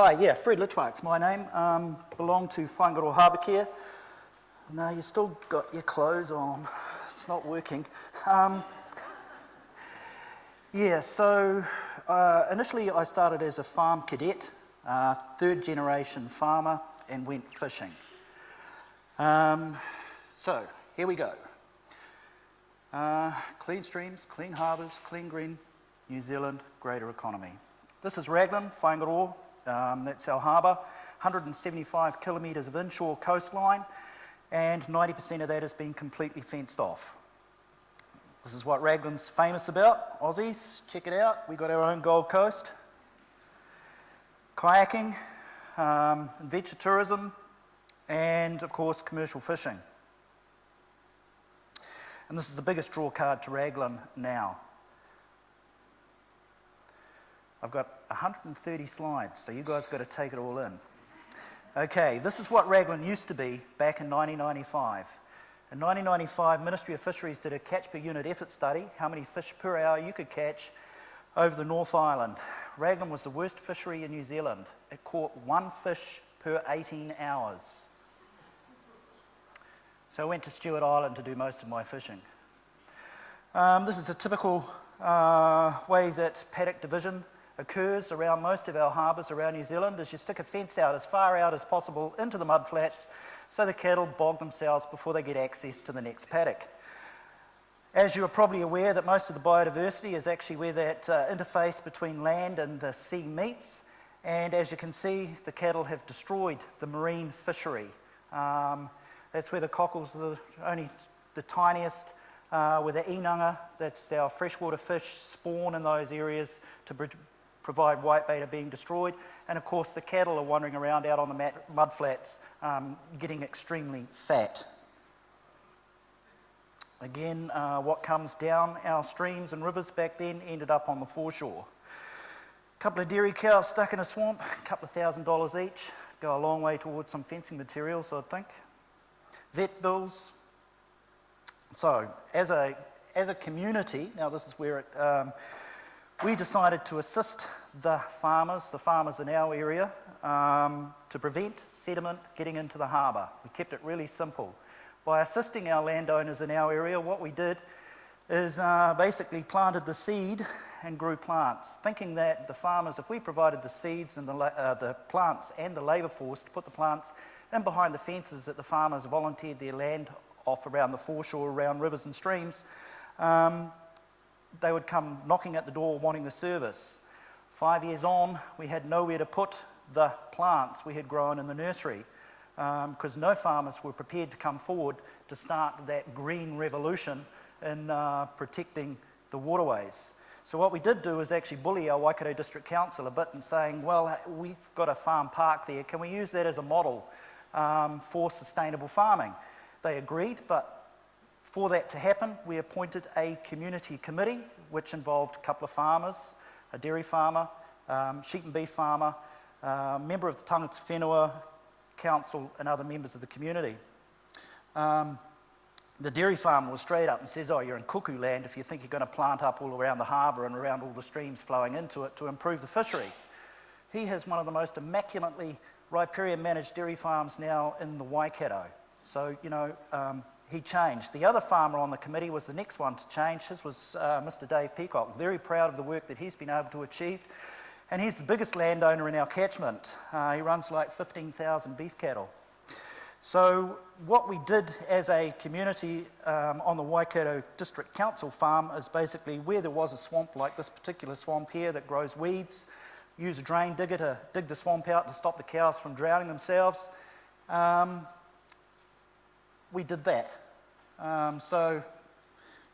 Hi, yeah, Fred Lichtwark's my name. Belong to Whaingaroa Harbourcare. No, you still got your clothes on. It's not working. Initially I started as a farm cadet, third generation farmer, and went fishing. So, here we go. Clean streams, clean harbours, clean green, New Zealand, greater economy. This is Raglan, Whaingaroa. That's our harbour, 175 kilometres of inshore coastline, and 90% of that has been completely fenced off. This is what Raglan's famous about, Aussies, check it out, we got our own Gold Coast. Kayaking, adventure tourism, and of course commercial fishing. And this is the biggest draw card to Raglan now. I've got 130 slides, so you guys got to take it all in. Okay, this is what Raglan used to be back in 1995. In 1995, Ministry of Fisheries did a catch per unit effort study, how many fish per hour you could catch over the North Island. Raglan was the worst fishery in New Zealand. It caught 1 fish per 18 hours. So I went to Stewart Island to do most of my fishing. This is a typical way that paddock division occurs around most of our harbours around New Zealand, is you stick a fence out as far out as possible into the mudflats so the cattle bog themselves before they get access to the next paddock. As you are probably aware, that most of the biodiversity is actually where that interface between land and the sea meets, and as you can see, the cattle have destroyed the marine fishery. That's where the cockles are only the tiniest, where the inanga, that's our freshwater fish, spawn in those areas to provide whitebait, are being destroyed, and of course the cattle are wandering around out on the mudflats, getting extremely fat. Again, what comes down our streams and rivers back then ended up on the foreshore. A couple of dairy cows stuck in a swamp, a couple of $1,000 each, go a long way towards some fencing materials, I think. Vet bills. So, as a community, now this is where we decided to assist the farmers in our area, to prevent sediment getting into the harbour. We kept it really simple. By assisting our landowners in our area, what we did is basically planted the seed and grew plants, thinking that the farmers, if we provided the seeds and the plants and the labour force to put the plants in behind the fences that the farmers volunteered their land off around the foreshore, around rivers and streams, they would come knocking at the door wanting the service. 5 years on, we had nowhere to put the plants we had grown in the nursery, because no farmers were prepared to come forward to start that green revolution in protecting the waterways. So what we did do is actually bully our Waikato District Council a bit and saying, well, we've got a farm park there, can we use that as a model for sustainable farming? They agreed, but for that to happen, we appointed a community committee, which involved a couple of farmers, a dairy farmer, sheep and beef farmer, member of the Tangata Whenua Council, and other members of the community. The dairy farmer was straight up and says, oh, you're in cuckoo land if you think you're going to plant up all around the harbour and around all the streams flowing into it to improve the fishery. He has one of the most immaculately riparian managed dairy farms now in the Waikato. So, you know, he changed. The other farmer on the committee was the next one to change. His was Mr. Dave Peacock. Very proud of the work that he's been able to achieve. And he's the biggest landowner in our catchment. He runs like 15,000 beef cattle. So what we did as a community on the Waikato District Council farm is basically where there was a swamp like this particular swamp here that grows weeds, use a drain digger to dig the swamp out to stop the cows from drowning themselves. We did that. So,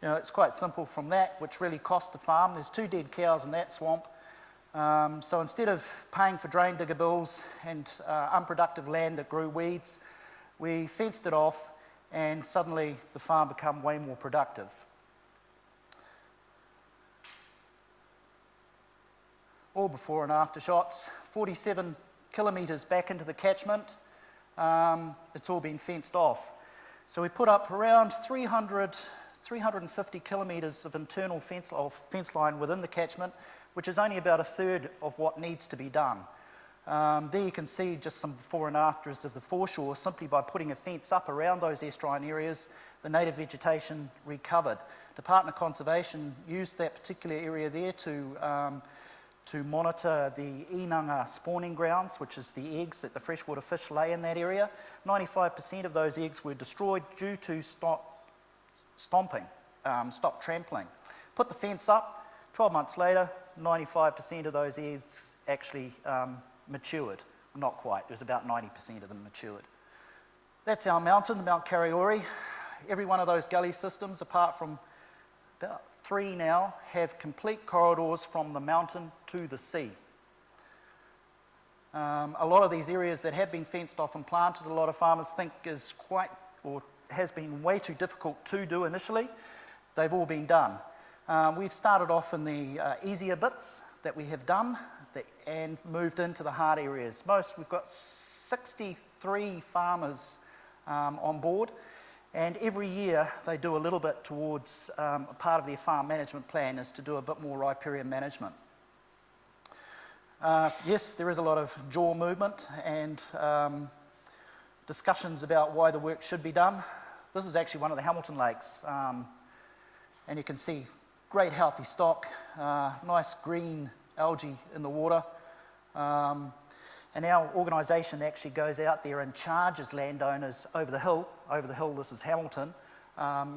you know, it's quite simple from that, which really cost the farm. There's 2 dead cows in that swamp. So instead of paying for drain digger bills and unproductive land that grew weeds, we fenced it off, and suddenly the farm became way more productive. All before and after shots. 47 kilometres back into the catchment, it's all been fenced off. So we put up around 350 kilometres of internal fence line within the catchment, which is only about a third of what needs to be done. There you can see just some before and afters of the foreshore. Simply by putting a fence up around those estuarine areas, the native vegetation recovered. Department of Conservation used that particular area there to monitor the inanga spawning grounds, which is the eggs that the freshwater fish lay in that area. 95% of those eggs were destroyed due to stop trampling. Put the fence up, 12 months later, 95% of those eggs actually matured. Not quite, it was about 90% of them matured. That's our mountain, Mount Kariori. Every one of those gully systems, apart from about 3 now, have complete corridors from the mountain to the sea. A lot of these areas that have been fenced off and planted, a lot of farmers think is quite, or has been way too difficult to do initially. They've all been done. We've started off in the easier bits that we have done and moved into the hard areas. We've got 63 farmers on board, and every year they do a little bit towards a part of their farm management plan is to do a bit more riparian management. Yes, there is a lot of jaw movement and discussions about why the work should be done. This is actually one of the Hamilton lakes, and you can see great healthy stock, nice green algae in the water. And our organisation actually goes out there and charges landowners over the hill, this is Hamilton,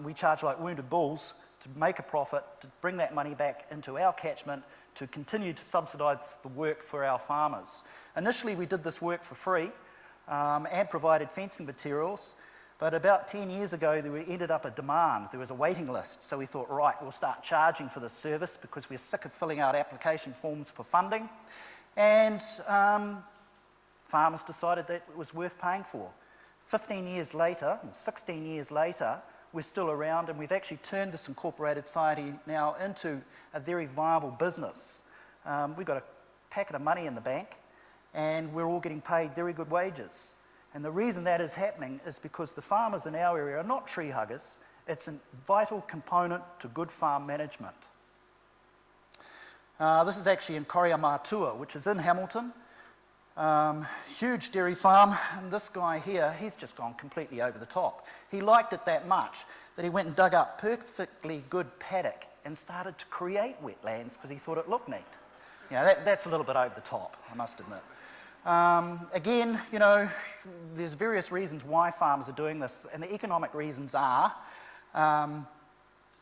we charge like wounded bulls to make a profit, to bring that money back into our catchment, to continue to subsidise the work for our farmers. Initially we did this work for free and provided fencing materials, but about 10 years ago there ended up a demand, there was a waiting list, so we thought, right, we'll start charging for this service because we're sick of filling out application forms for funding, and farmers decided that it was worth paying for. 15 years later, 16 years later, we're still around, and we've actually turned this incorporated society now into a very viable business. We've got a packet of money in the bank, and we're all getting paid very good wages. And the reason that is happening is because the farmers in our area are not tree huggers. It's a vital component to good farm management. This is actually in Koriamatua, which is in Hamilton. Huge dairy farm, and this guy here, he's just gone completely over the top. He liked it that much that he went and dug up perfectly good paddock and started to create wetlands because he thought it looked neat. You know, that's a little bit over the top, I must admit. Again, you know, there's various reasons why farmers are doing this, and the economic reasons are,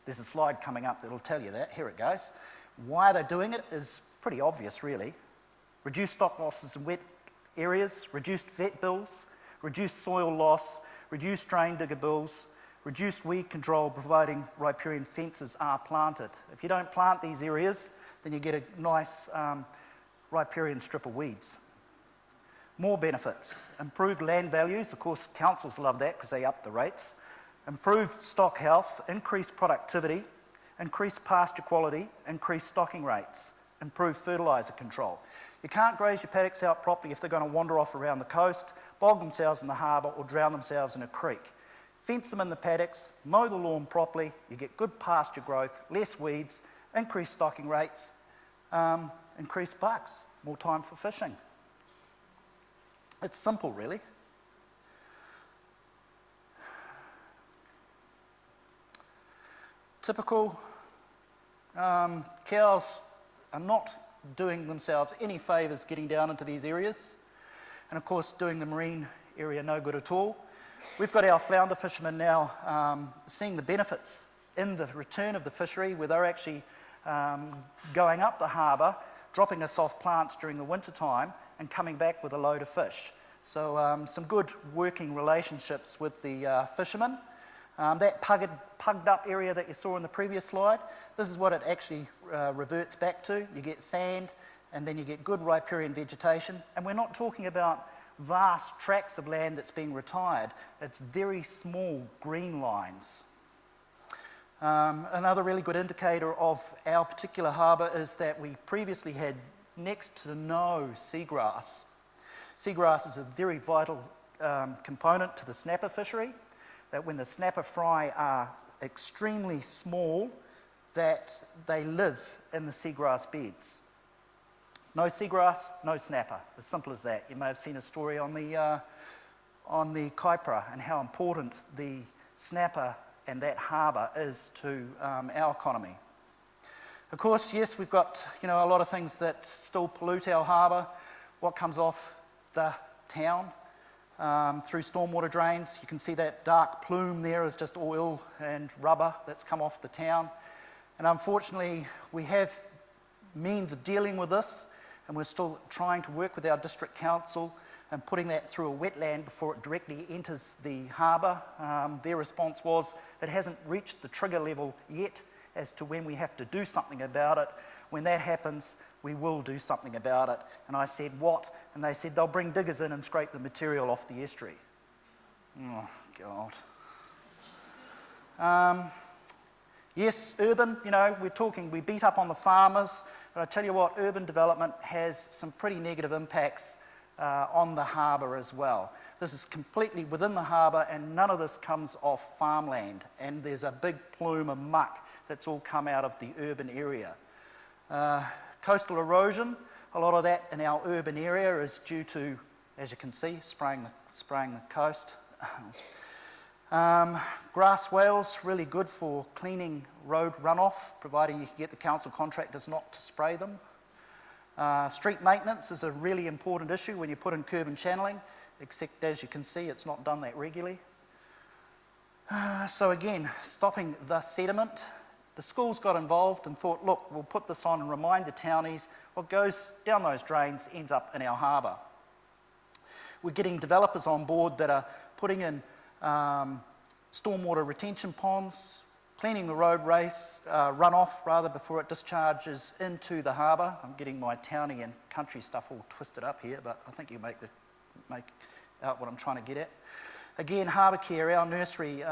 there's a slide coming up that'll tell you that, here it goes. Why they're doing it is pretty obvious really. Reduced stock losses in wet areas, reduced vet bills, reduced soil loss, reduced drain digger bills, reduced weed control providing riparian fences are planted. If you don't plant these areas, then you get a nice riparian strip of weeds. More benefits, improved land values, of course councils love that because they up the rates, improved stock health, increased productivity, increased pasture quality, increased stocking rates, improved fertiliser control. You can't graze your paddocks out properly if they're going to wander off around the coast, bog themselves in the harbour or drown themselves in a creek. Fence them in the paddocks, mow the lawn properly, you get good pasture growth, less weeds, increased stocking rates, increased bucks, more time for fishing. It's simple really. Typical cows are not doing themselves any favours getting down into these areas, and of course doing the marine area no good at all. We've got our flounder fishermen now seeing the benefits in the return of the fishery, where they're actually going up the harbour, dropping us off plants during the winter time and coming back with a load of fish. So some good working relationships with the fishermen. That pugged up area that you saw in the previous slide, this is what it actually reverts back to. You get sand and then you get good riparian vegetation, and we're not talking about vast tracts of land that's being retired. It's very small green lines. Another really good indicator of our particular harbour is that we previously had next to no seagrass. Seagrass is a very vital component to the snapper fishery, that when the snapper fry are extremely small, that they live in the seagrass beds. No seagrass, no snapper, as simple as that. You may have seen a story on the Kaipara and how important the snapper and that harbour is to our economy. Of course, yes, we've got a lot of things that still pollute our harbour. What comes off the town through stormwater drains. You can see that dark plume there is just oil and rubber that's come off the town. And unfortunately, we have means of dealing with this, and we're still trying to work with our district council and putting that through a wetland before it directly enters the harbour. Their response was it hasn't reached the trigger level yet as to when we have to do something about it. When that happens, we will do something about it. And I said, what? And they said they'll bring diggers in and scrape the material off the estuary. Oh, God. Yes, urban, we beat up on the farmers, but I tell you what, urban development has some pretty negative impacts on the harbour as well. This is completely within the harbour, and none of this comes off farmland, and there's a big plume of muck that's all come out of the urban area. Coastal erosion, a lot of that in our urban area is due to, as you can see, spraying the coast. Grass whales, really good for cleaning road runoff, providing you can get the council contractors not to spray them. Street maintenance is a really important issue when you put in curb and channeling, except as you can see, it's not done that regularly. So again, stopping the sediment. The schools got involved and thought, look, we'll put this on and remind the townies what goes down those drains ends up in our harbour. We're getting developers on board that are putting in stormwater retention ponds, cleaning the road race, runoff rather, before it discharges into the harbour. I'm getting my townie and country stuff all twisted up here, but I think you make out what I'm trying to get at. Again, Harbourcare, our nursery,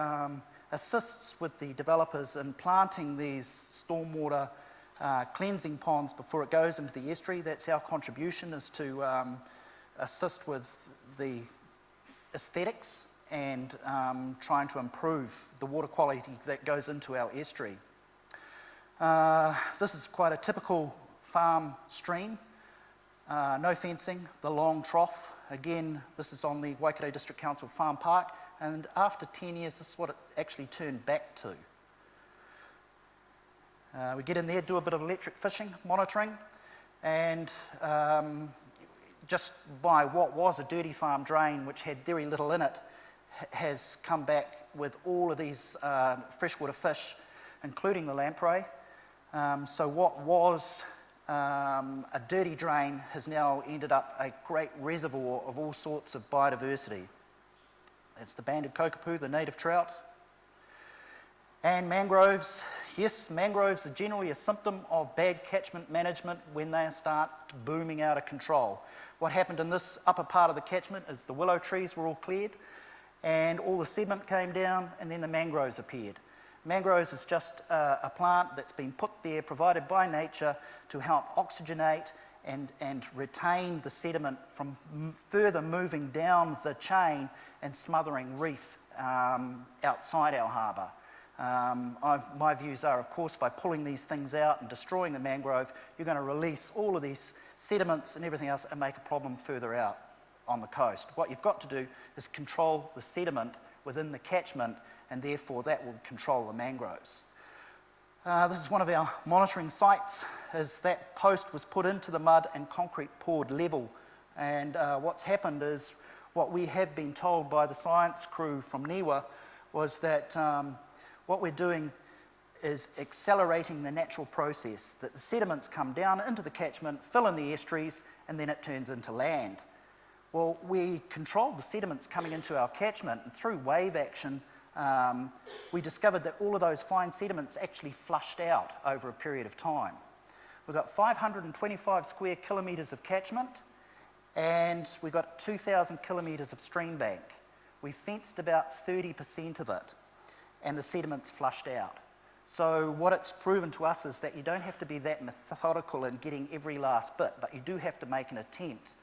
assists with the developers in planting these stormwater cleansing ponds before it goes into the estuary. That's our contribution, is to assist with the aesthetics and trying to improve the water quality that goes into our estuary. This is quite a typical farm stream. No fencing, the long trough. Again, this is on the Waikato District Council Farm Park, and after 10 years, this is what it actually turned back to. We get in there, do a bit of electric fishing, monitoring, and just by what was a dirty farm drain, which had very little in it, has come back with all of these freshwater fish, including the lamprey. So what was a dirty drain has now ended up a great reservoir of all sorts of biodiversity. It's the banded kokopu, the native trout. And mangroves. Yes, mangroves are generally a symptom of bad catchment management when they start booming out of control. What happened in this upper part of the catchment is the willow trees were all cleared and all the sediment came down, and then the mangroves appeared. Mangroves is just a plant that's been put there, provided by nature, to help oxygenate and retain the sediment from further moving down the chain and smothering reef outside our harbour. My views are, of course, by pulling these things out and destroying the mangrove, you're going to release all of these sediments and everything else and make a problem further out on the coast. What you've got to do is control the sediment within the catchment, and therefore that will control the mangroves. This is one of our monitoring sites, as that post was put into the mud and concrete poured level. And what's happened is, what we have been told by the science crew from NIWA was that what we're doing is accelerating the natural process, that the sediments come down into the catchment, fill in the estuaries, and then it turns into land. Well, we controlled the sediments coming into our catchment, and through wave action, we discovered that all of those fine sediments actually flushed out over a period of time. We've got 525 square kilometres of catchment, and we've got 2,000 kilometres of stream bank. We fenced about 30% of it, and the sediments flushed out. So what it's proven to us is that you don't have to be that methodical in getting every last bit, but you do have to make an attempt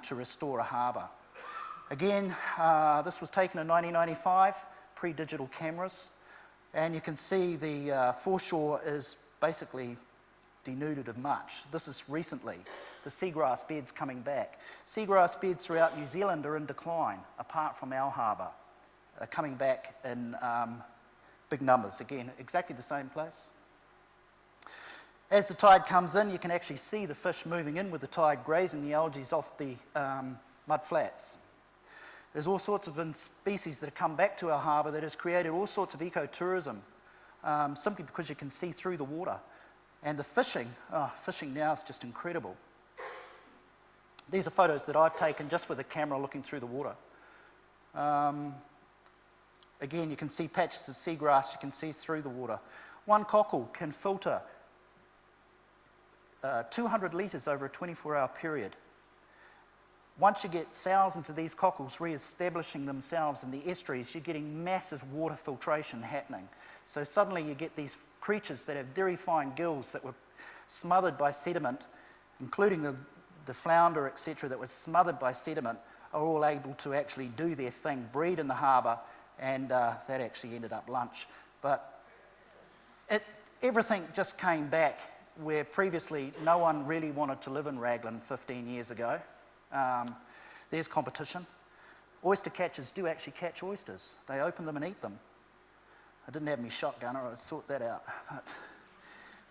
to restore a harbour. Again, this was taken in 1995, pre-digital cameras, and you can see the foreshore is basically denuded of much. This is recently. the seagrass beds coming back. Seagrass beds throughout New Zealand are in decline, apart from our harbour, coming back in big numbers. Again, exactly the same place. As the tide comes in, you can actually see the fish moving in with the tide, grazing the algae off the mud flats. There's all sorts of species that have come back to our harbour that has created all sorts of ecotourism, simply because you can see through the water. And the fishing now is just incredible. These are photos that I've taken just with a camera looking through the water. Again, you can see patches of seagrass, you can see through the water. One cockle can filter 200 litres over a 24-hour period. Once you get thousands of these cockles re-establishing themselves in the estuaries, you're getting massive water filtration happening. So suddenly you get these creatures that have very fine gills that were smothered by sediment, including the flounder, etc., that was smothered by sediment, are all able to actually do their thing, breed in the harbour, and that actually ended up lunch. But everything just came back where previously no one really wanted to live in Raglan 15 years ago. There's competition. Oyster catchers do actually catch oysters. They open them and eat them. I didn't have my shotgun or I'd sort that out. But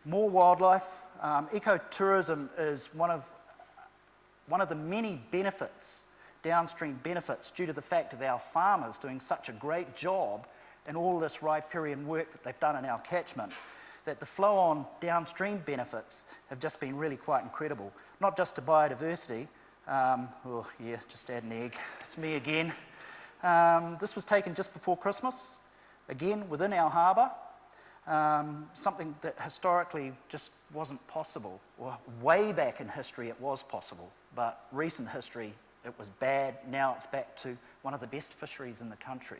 more wildlife. Ecotourism is one of the many benefits, downstream benefits, due to the fact of our farmers doing such a great job in all this riparian work that they've done in our catchment, that the flow-on downstream benefits have just been really quite incredible. Not just to biodiversity. Oh yeah, just add an egg. It's me again. This was taken just before Christmas, again within our harbour. Something that historically just wasn't possible. Well, way back in history it was possible, but recent history it was bad. Now it's back to one of the best fisheries in the country,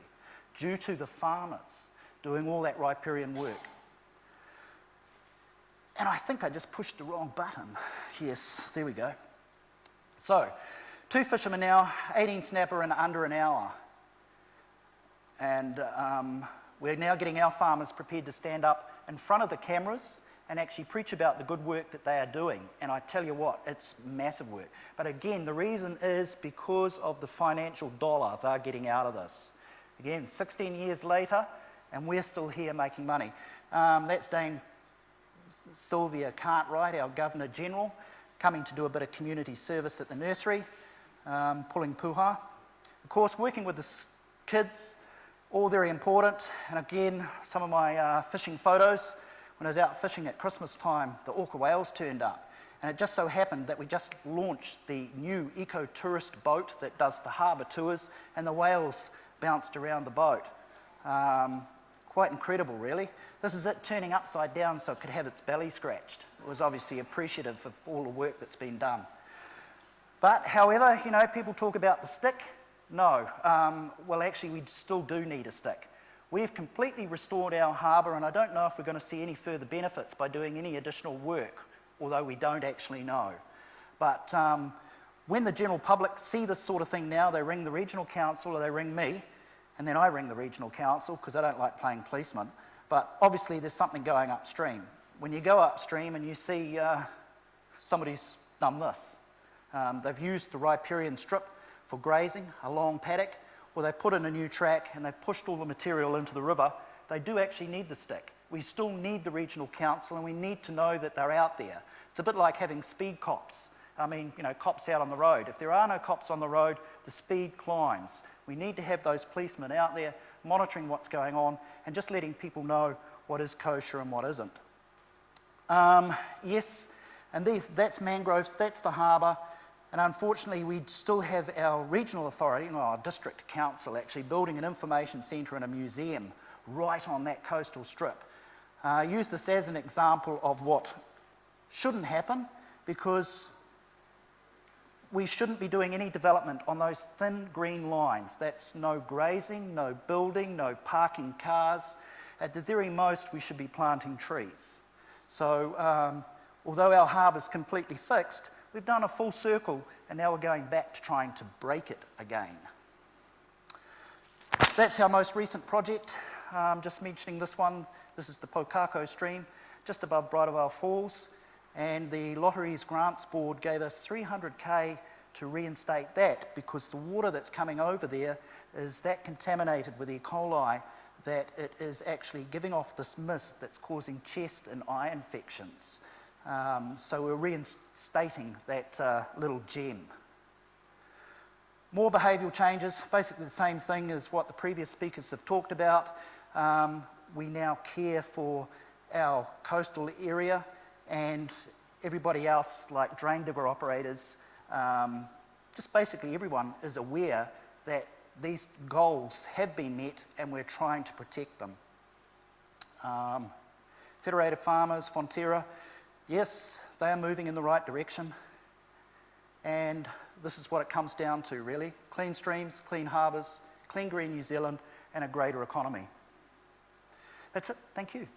due to the farmers doing all that riparian work. And I think I just pushed the wrong button. Yes, there we go. So, 2 fishermen now, 18 snapper in under an hour. And we're now getting our farmers prepared to stand up in front of the cameras and actually preach about the good work that they are doing. And I tell you what, it's massive work. But again, the reason is because of the financial dollar they're getting out of this. Again, 16 years later, and we're still here making money. That's Dame Sylvia Cartwright, our Governor General, coming to do a bit of community service at the nursery, pulling puha. Of course, working with the kids, all very important. And again, some of my fishing photos, when I was out fishing at Christmas time, the orca whales turned up. And it just so happened that we just launched the new eco-tourist boat that does the harbour tours, and the whales bounced around the boat. Quite incredible, really. This is it turning upside down so it could have its belly scratched. It was obviously appreciative of all the work that's been done. But, however, you know, people talk about the stick. No. Well, actually, we still do need a stick. We've completely restored our harbour, and I don't know if we're going to see any further benefits by doing any additional work, although we don't actually know. But when the general public see this sort of thing now, they ring the regional council or they ring me, and then I ring the regional council because I don't like playing policeman. But obviously there's something going upstream. When you go upstream and you see somebody's done this, they've used the riparian strip for grazing, a long paddock, or they've put in a new track and they've pushed all the material into the river, they do actually need the stick. We still need the regional council and we need to know that they're out there. It's a bit like having speed cops. I mean, you know, cops out on the road. If there are no cops on the road, the speed climbs. We need to have those policemen out there monitoring what's going on and just letting people know what is kosher and what isn't. Yes, and that's mangroves, that's the harbour, and unfortunately we still have our regional authority, no, our district council actually, building an information centre and a museum right on that coastal strip. I use this as an example of what shouldn't happen, because we shouldn't be doing any development on those thin green lines. That's no grazing, no building, no parking cars. At the very most, we should be planting trees. So, although our harbour's completely fixed, we've done a full circle and now we're going back to trying to break it again. That's our most recent project. Just mentioning this one. This is the Pokako stream, just above Bridalveil Falls. And the Lotteries Grants Board gave us 300k to reinstate that, because the water that's coming over there is that contaminated with E. coli that it is actually giving off this mist that's causing chest and eye infections. So we're reinstating that little gem. More behavioural changes, basically the same thing as what the previous speakers have talked about. We now care for our coastal area, and everybody else, like drain digger operators, just basically everyone is aware that these goals have been met and we're trying to protect them. Federated farmers, Fonterra, yes, they are moving in the right direction, and this is what it comes down to really: clean streams, clean harbours, clean green New Zealand, and a greater economy. That's it, thank you.